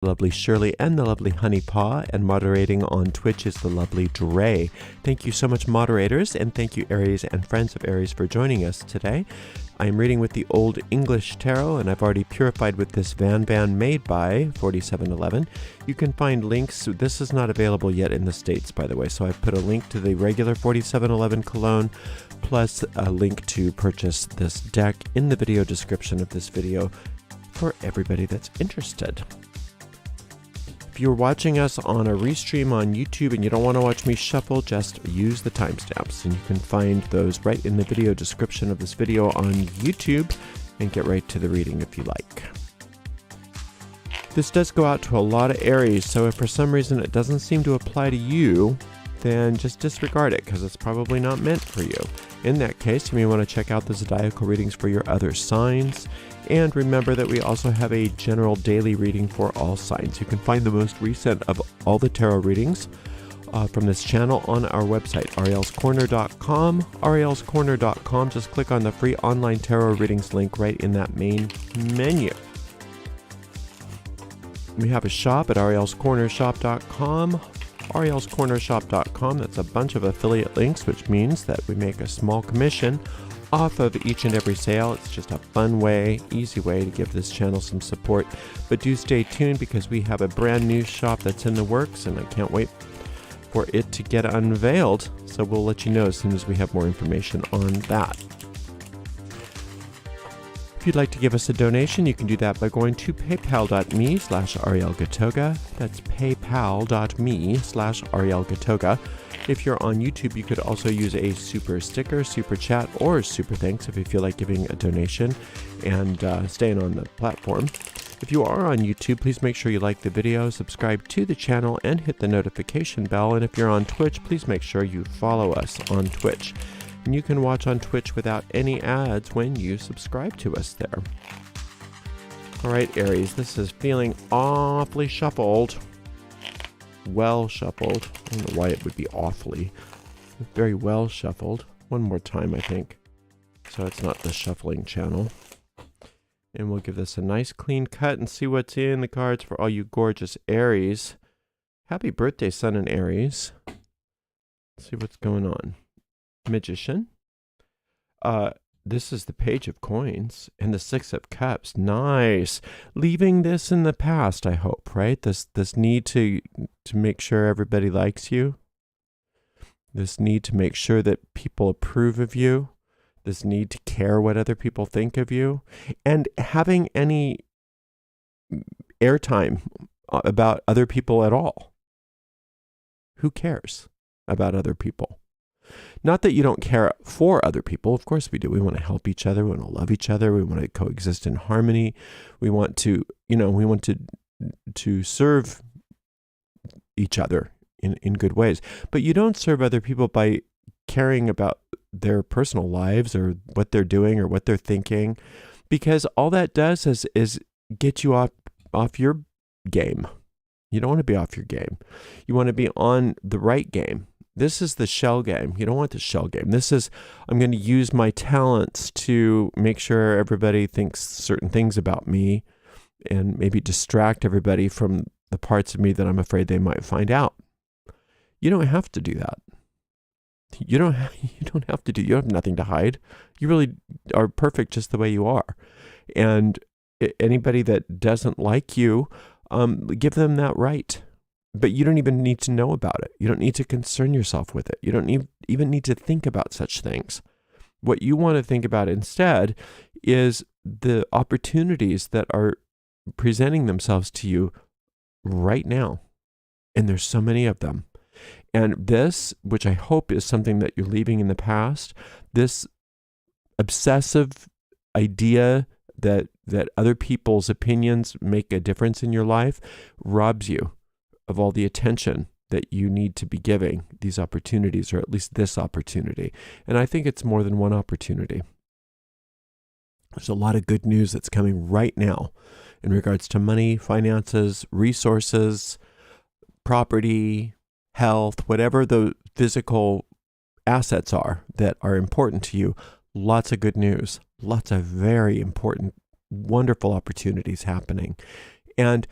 the lovely Shirley and the lovely Honey Paw, and moderating on Twitch is the lovely Dre. Thank you so much, moderators, and thank you, Aries and friends of Aries, for joining us today. I am reading with the Old English Tarot, and I've already purified with this Van made by 4711. You can find links. This is not available yet in the States, by the way, so I've put a link to the regular 4711 cologne, plus a link to purchase this deck in the video description of this video for everybody that's interested. If you're watching us on a restream on YouTube and you don't want to watch me shuffle, just use the timestamps, and you can find those right in the video description of this video on YouTube, and get right to the reading if you like. This does go out to a lot of Aries, so if for some reason it doesn't seem to apply to you, then just disregard it, because it's probably not meant for you. In that case, you may want to check out the zodiacal readings for your other signs. And remember that we also have a general daily reading for all signs. You can find the most recent of all the tarot readings from this channel on our website, arielscorner.com. arielscorner.com. Just click on the free online tarot readings link right in that main menu. We have a shop at arielscornershop.com. arielscornershop.com. That's a bunch of affiliate links, which means that we make a small commission off of each and every sale. It's just a fun way, easy way to give this channel some support. But do stay tuned, because we have a brand new shop that's in the works, and I can't wait for it to get unveiled. So we'll let you know as soon as we have more information on that. If you'd like to give us a donation, you can do that by going to paypal.me/arielgatoga. That's paypal.me/arielgatoga. If you're on YouTube, you could also use a super sticker, super chat, or super thanks if you feel like giving a donation and staying on the platform. If you are on YouTube, please make sure you like the video, subscribe to the channel, and hit the notification bell. And if you're on Twitch, please make sure you follow us on Twitch. And you can watch on Twitch without any ads when you subscribe to us there. All right, Aries, this is feeling awfully shuffled. Well shuffled. I don't know why it would be awfully. Very well shuffled. One more time, I think, so it's not the shuffling channel. And we'll give this a nice clean cut and see what's in the cards for all you gorgeous Aries. Happy birthday, Sun and Aries. Let's see what's going on. Magician. This is the Page of Coins and the Six of Cups. Nice. Leaving this in the past, I hope, right? This need to make sure everybody likes you. This need to make sure that people approve of you. This need to care what other people think of you. And having any airtime about other people at all. Who cares about other people? Not that you don't care for other people. Of course we do. We want to help each other. We want to love each other. We want to coexist in harmony. We want to, to serve each other in good ways. But you don't serve other people by caring about their personal lives or what they're doing or what they're thinking, because all that does is get you off your game. You don't want to be off your game. You want to be on the right game. This is the shell game. You don't want the shell game. This is, I'm going to use my talents to make sure everybody thinks certain things about me, and maybe distract everybody from the parts of me that I'm afraid they might find out. You don't have to do that. You don't have to do. You have nothing to hide. You really are perfect just the way you are. And anybody that doesn't like you, give them that right. But you don't even need to know about it. You don't need to concern yourself with it. You don't even need to think about such things. What you want to think about instead is the opportunities that are presenting themselves to you right now. And there's so many of them. And this, which I hope is something that you're leaving in the past, this obsessive idea that other people's opinions make a difference in your life, robs you of all the attention that you need to be giving these opportunities, or at least this opportunity. And I think it's more than one opportunity. There's a lot of good news that's coming right now in regards to money, finances, resources, property, health, whatever the physical assets are that are important to you. Lots of good news, lots of very important, wonderful opportunities happening. And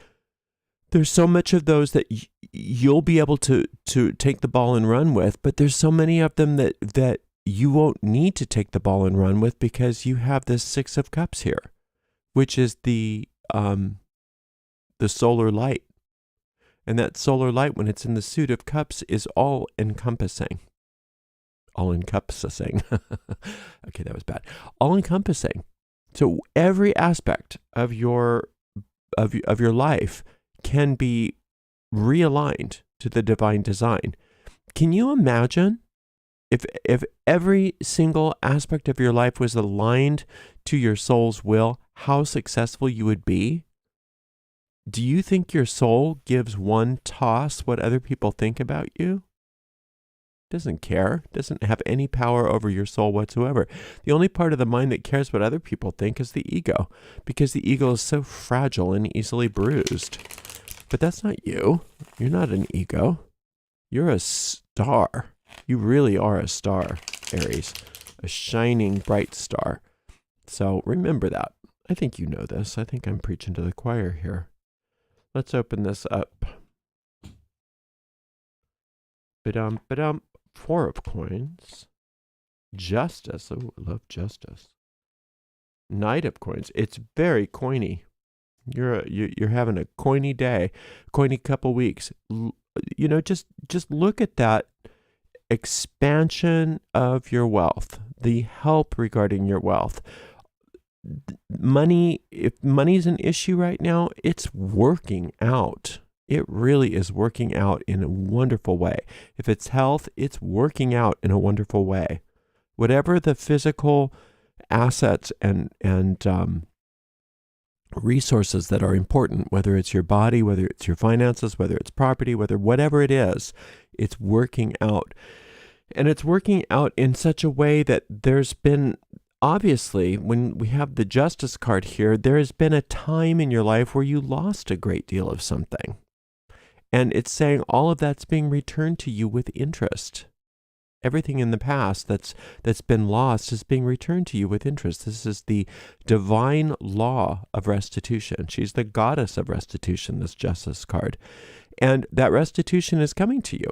There's so much of those that you'll be able to take the ball and run with, but there's so many of them that you won't need to take the ball and run with because you have this Six of Cups here, which is the solar light. And that solar light, when it's in the suit of cups, is all encompassing. All encompassing. Okay, that was bad. All encompassing. So every aspect of your life can be realigned to the divine design. Can you imagine if every single aspect of your life was aligned to your soul's will, how successful you would be? Do you think your soul gives one toss what other people think about you? Doesn't care, doesn't have any power over your soul whatsoever. The only part of the mind that cares what other people think is the ego, because the ego is so fragile and easily bruised. But that's not you. You're not an ego. You're a star. You really are a star, Aries. A shining, bright star. So remember that. I think you know this. I think I'm preaching to the choir here. Let's open this up. Ba-dum, ba-dum. Four of coins. Justice. Oh, I love justice. Knight of coins. It's very coiny. You're having a coiny day, coiny couple weeks. Just look at that expansion of your wealth, the help regarding your wealth. Money, if money's an issue right now, it's working out. It really is working out in a wonderful way. If it's health, it's working out in a wonderful way. Whatever the physical assets and resources that are important, whether it's your body, whether it's your finances, whether it's property, whatever it is, it's working out. And it's working out in such a way that there's been, obviously, when we have the Justice card here, there has been a time in your life where you lost a great deal of something. And it's saying all of that's being returned to you with interest. Everything in the past that's been lost is being returned to you with interest. This is the divine law of restitution. She's the goddess of restitution, this Justice card. And that restitution is coming to you.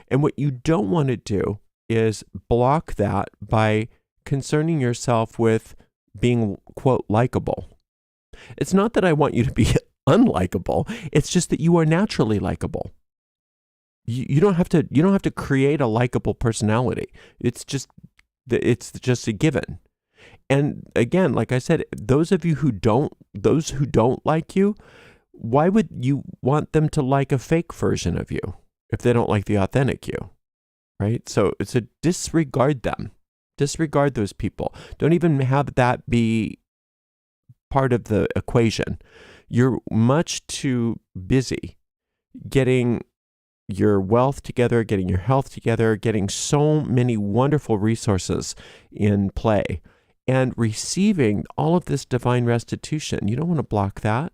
And what you don't want to do is block that by concerning yourself with being, quote, likable. It's not that I want you to be unlikable. It's just that you are naturally likable. You don't have to create a likable personality. It's just a given. And again, like I said, those who don't like you, why would you want them to like a fake version of you if they don't like the authentic you? Right? So disregard them. Disregard those people. Don't even have that be part of the equation. You're much too busy getting your wealth together, getting your health together, getting so many wonderful resources in play, and receiving all of this divine restitution. You don't want to block that.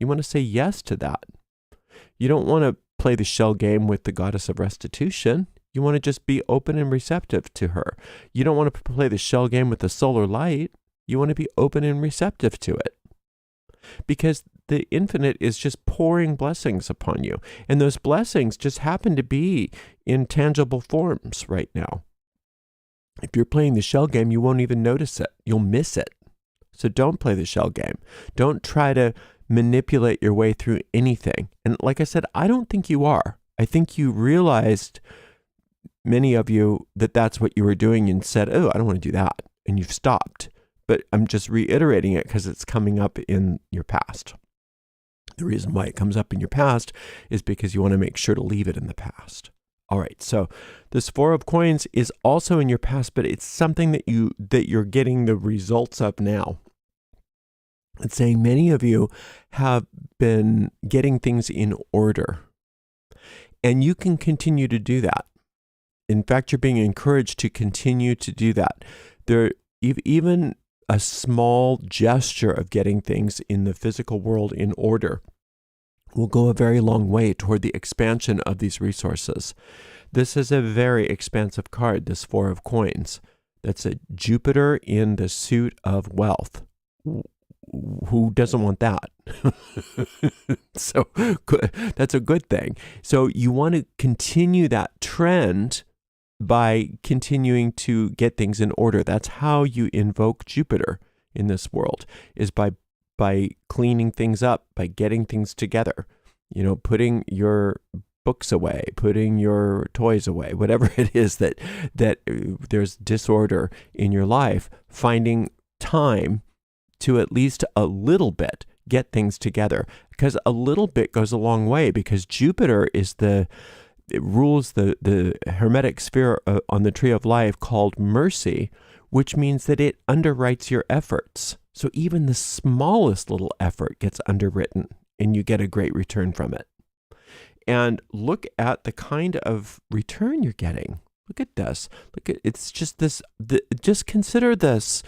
You want to say yes to that. You don't want to play the shell game with the goddess of restitution. You want to just be open and receptive to her. You don't want to play the shell game with the solar light. You want to be open and receptive to it. Because the infinite is just pouring blessings upon you. And those blessings just happen to be in tangible forms right now. If you're playing the shell game, you won't even notice it. You'll miss it. So don't play the shell game. Don't try to manipulate your way through anything. And like I said, I don't think you are. I think you realized, many of you, that that's what you were doing and said, oh, I don't want to do that. And you've stopped. But I'm just reiterating it because it's coming up in your past. The reason why it comes up in your past is because you want to make sure to leave it in the past. All right, so this Four of Coins is also in your past, but it's something that you're getting the results of now. It's saying many of you have been getting things in order, and you can continue to do that. In fact, you're being encouraged to continue to do that. Even a small gesture of getting things in the physical world in order will go a very long way toward the expansion of these resources. This is a very expansive card, this Four of Coins. That's a Jupiter in the suit of wealth. who doesn't want that? So that's a good thing. So you want to continue that trend by continuing to get things in order. That's how you invoke Jupiter in this world, is by cleaning things up, by getting things together, putting your books away, putting your toys away, whatever it is that there's disorder in your life, finding time to at least a little bit get things together, because a little bit goes a long way, because Jupiter it rules the hermetic sphere on the tree of life called mercy, which means that it underwrites your efforts. So even the smallest little effort gets underwritten and you get a great return from it. And look at the kind of return you're getting. Look at this. It's just this. Just consider this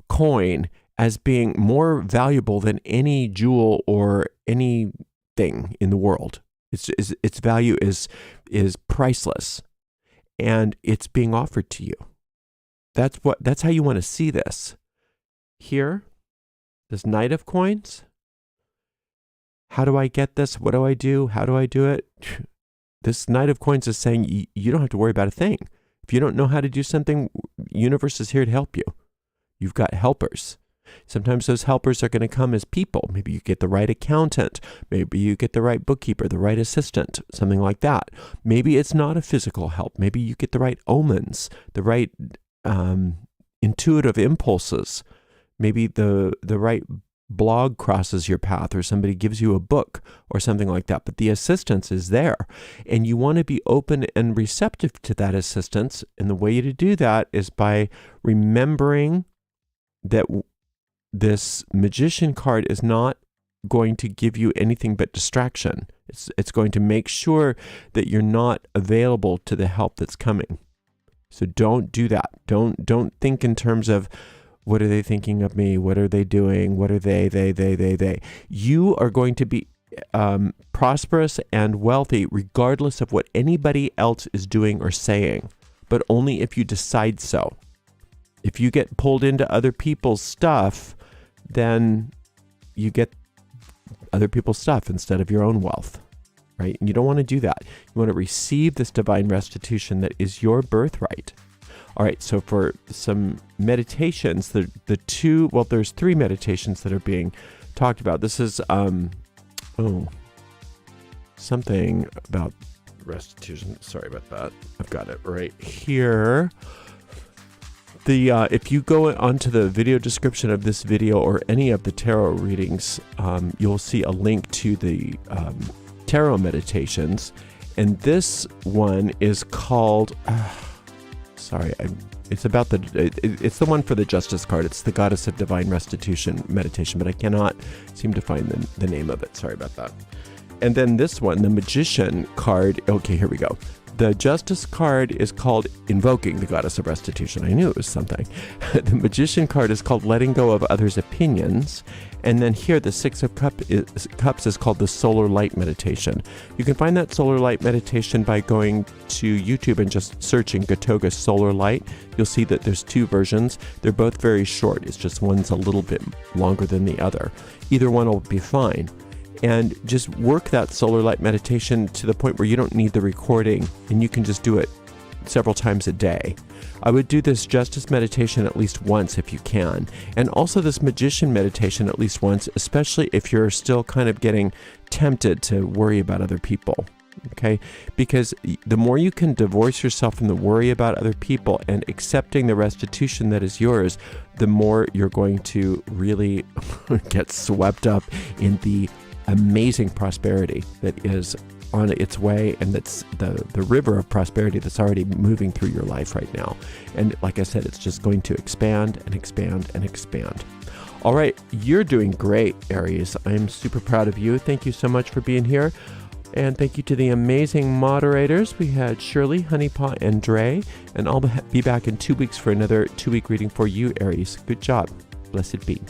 coin as being more valuable than any jewel or anything in the world. Its value is priceless, and it's being offered to you. That's how you want to see this. Here, this Knight of Coins. How do I get this? What do I do? How do I do it? This Knight of Coins is saying you don't have to worry about a thing. If you don't know how to do something, universe is here to help you. You've got helpers. Sometimes those helpers are going to come as people. Maybe you get the right accountant. Maybe you get the right bookkeeper, the right assistant, something like that. Maybe it's not a physical help. Maybe you get the right omens, the right intuitive impulses. Maybe the right blog crosses your path, or somebody gives you a book or something like that. But the assistance is there, and you want to be open and receptive to that assistance. And the way to do that is by remembering that this Magician card is not going to give you anything but distraction. It's going to make sure that you're not available to the help that's coming. So don't do that. Don't think in terms of, what are they thinking of me? What are they doing? What are they? You are going to be prosperous and wealthy regardless of what anybody else is doing or saying, but only if you decide so. If you get pulled into other people's stuff, then you get other people's stuff instead of your own wealth, right? And you don't want to do that. You want to receive this divine restitution that is your birthright. All right, so for some meditations, there's 3 meditations that are being talked about. This is, something about restitution. Sorry about that. I've got it right here. If you go onto the video description of this video or any of the tarot readings, you'll see a link to the tarot meditations. And this one is called... it's the one for the Justice card. It's the Goddess of Divine Restitution meditation, but I cannot seem to find the name of it. Sorry about that. And then this one, the Magician card. Okay, here we go. The Justice card is called Invoking the Goddess of Restitution. I knew it was something. The Magician card is called Letting Go of Others' Opinions. And then here, the Six of Cups is called the Solar Light Meditation. You can find that Solar Light Meditation by going to YouTube and just searching Gatoga Solar Light. You'll see that there's 2 versions. They're both very short. It's just one's a little bit longer than the other. Either one will be fine. And just work that solar light meditation to the point where you don't need the recording, and you can just do it several times a day. I would do this Justice meditation at least once if you can, and also this Magician meditation at least once, especially if you're still kind of getting tempted to worry about other people. Okay? Because the more you can divorce yourself from the worry about other people and accepting the restitution that is yours, the more you're going to really get swept up in the amazing prosperity that is on its way, and that's the river of prosperity that's already moving through your life right now. And like I said, it's just going to expand and expand and expand. All right, you're doing great, Aries. I'm super proud of you. Thank you so much for being here. And thank you to the amazing moderators. We had Shirley, Honeypot, and Dre. And I'll be back in 2 weeks for another 2-week reading for you, Aries. Good job. Blessed be.